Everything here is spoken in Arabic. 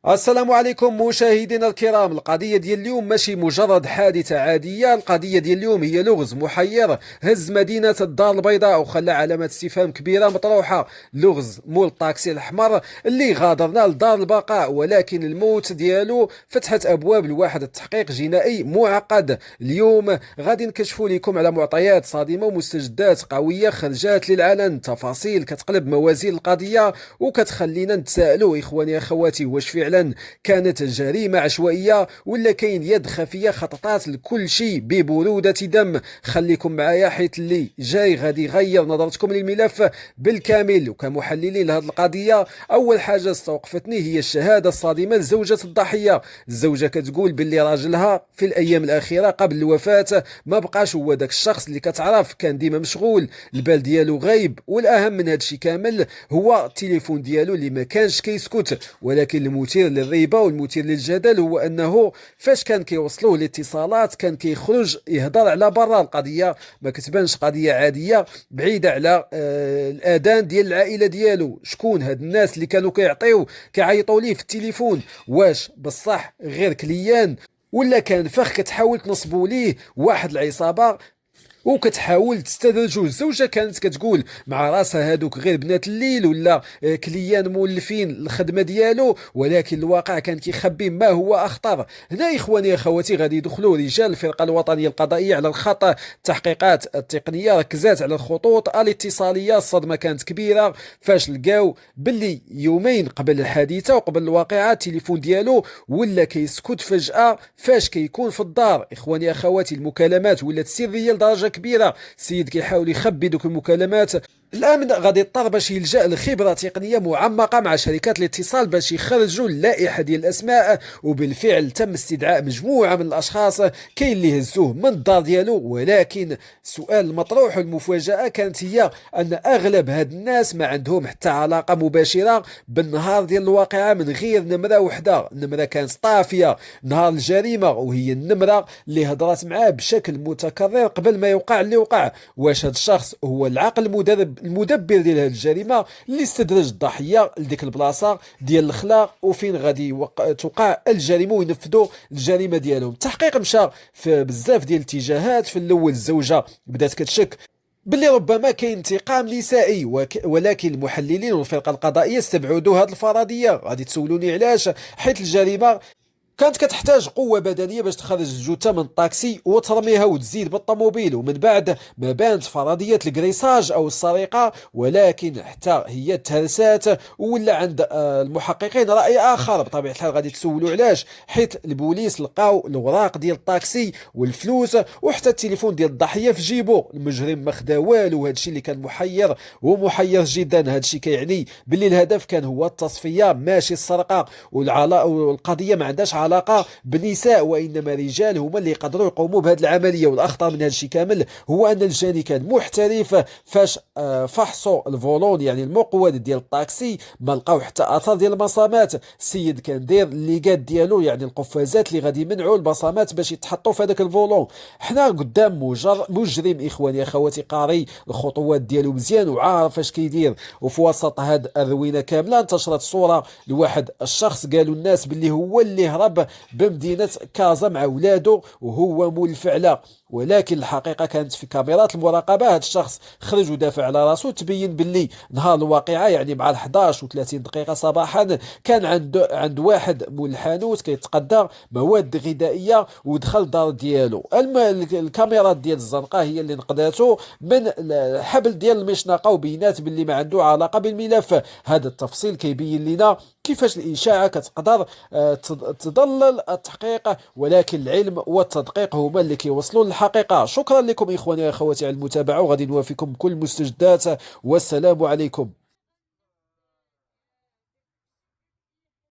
السلام عليكم مشاهدينا الكرام. القضية ديال اليوم ماشي مجرد حادثة عادية. القضية ديال اليوم هي لغز محير هز مدينة الدار البيضاء وخلى علامات استفهام كبيرة مطروحة. لغز مول الطاكسي الأحمر اللي غادرنا لدار البقاء، ولكن الموت ديالو فتحت أبواب لواحد التحقيق جنائي معقد. اليوم غادي نكشفوا لكم على معطيات صادمة ومستجدات قوية خرجات للعلن، تفاصيل كتقلب موازين القضية وكتخلينا نتساءلوا إخواني أخواتي، واش فعلا كانت جريمة عشوائية ولا كاين يد خفية خططات لكل شيء ببرودة دم؟ خليكم معايا حيث اللي جاي غادي يغير نظرتكم للملف بالكامل. وكمحللين لهذه القضية، أول حاجة استوقفتني هي الشهادة الصادمة لزوجة الضحية. الزوجة كتقول باللي راجلها في الأيام الأخيرة قبل الوفاة ما بقاش هو داك الشخص اللي كتعرف، كان ديما مشغول، البال ديالو غايب، والأهم من هذا الشيء كامل هو التليفون ديالو اللي ما كانش كيسكت. ولكن المثير للريبة والمثير للجدل هو أنه فاش كان كيوصلوه الاتصالات كان كيخرج يهضر على برا. القضية ما كتبانش قضية عادية بعيدة على الأذان ديال العائلة ديالو. شكون هاد الناس اللي كانوا كيعيطوا ليه في التليفون؟ واش بصح غير كليان ولا كان فخ كتحاول تنصبوا ليه واحد العصابة وكتحاول تستدرجو؟ الزوجه كانت كتقول مع راسها هادوك غير بنات الليل ولا كليان مولفين الخدمه ديالو، ولكن الواقع كان كيخبي ما هو اخطر. هنا اخواني اخواتي غادي يدخلوا رجال الفرقه الوطنيه القضائيه على الخط. التحقيقات التقنيه ركزات على الخطوط الاتصاليه. الصدمه كانت كبيره فاش لقاو باللي يومين قبل الحادثه وقبل الواقعه التليفون ديالو ولا كيسكت فجاه فاش كيكون في الدار. اخواني اخواتي المكالمات ولات سريه لدرجه كبيره. السيد كيحاول يخبي دوك المكالمات. الامن غادي يضطر باش يلجا لخبره تقنيه معمقه مع شركات الاتصال باش يخرجوا اللائحه ديال الاسماء، وبالفعل تم استدعاء مجموعه من الاشخاص كاين اللي هزوه من الدار ديالو. ولكن السؤال المطروح والمفاجاه كانت هي ان اغلب هاد الناس ما عندهم حتى علاقه مباشره بالنهار ديال الواقعه من غير نمره وحده. النمره كانت طافيه نهار الجريمه، وهي النمره اللي هضرات معاه بشكل متكرر قبل ما يوقع اللي وقع. واش هاد الشخص هو العقل المدبر ديال هذه الجريمه اللي استدرج الضحيه لديك البلاصه ديال الخلا وفين غادي توقع الجريمه وينفذوا الجريمه ديالهم؟ التحقيق مشى في بزاف ديال الاتجاهات. في الاول الزوجه بدات كتشك باللي ربما كاين انتقام نسائي، ولكن المحللين والفرقه القضائيه استبعدوا هذه الفرضيه. غادي تسولوني علاش؟ حيث الجريمه كانت كتحتاج قوة بدنية باش تخرج الجثة من الطاكسي وترميها وتزيد بالطوموبيل، ومن بعد ما بانت فرضية الكريساج أو السرقة، ولكن حتى هي تهرسات. ولا عند المحققين رأي آخر. بطبيعة الحال غادي تسولوا علاش؟ حيث البوليس لقاو الأوراق ديال الطاكسي والفلوس وحتى التليفون ديال الضحية في جيبو. المجرم ما خدا والو. هادشي اللي كان محير ومحير جدا. هادشي كيعني باللي الهدف كان هو التصفية ماشي السرقة، والقضية ما عندهاش علاقه بالنساء، وانما رجال هما اللي يقدروا يقوموا بهذه العمليه. والاخطر من هذا الشيء كامل هو ان الجاني كان محترف. فاش فحصوا الفولون يعني المقود ديال الطاكسي ما لقاو حتى اثر ديال البصمات. السيد كان داير الليغات ديالو يعني القفازات اللي غادي يمنعوا البصمات باش يتحطوا في هذاك الفولون. حنا قدام مجرم اخواني اخواتي قاري الخطوات ديالو مزيان وعارف اش كيدير. وفي وسط هاد الروينه كامله انتشرت صوره لواحد الشخص قالوا الناس باللي هو اللي هرب بمدينة كازا مع ولادو وهو مول الفعلة. ولكن الحقيقة كانت في كاميرات المراقبة هذا الشخص خرج ودافع على راسه. تبين باللي نهار الواقعة يعني مع 11 و30 دقيقة صباحا كان عند واحد مول الحانوت كيتقدى مواد غذائية ودخل الدار ديالو. الكاميرات ديال الزنقة هي اللي نقداتو من الحبل ديال المشنقة وبينات باللي ما عنده علاقة بالملف. هذا التفصيل كيبين لنا كيفاش الإشاعة كتقدر تضلل التحقيق، ولكن العلم والتدقيق هما اللي كيوصلوا للحقيقة. شكرا لكم إخواني وأخواتي على المتابعة، وغادي نوافيكم بكل المستجدات، والسلام عليكم.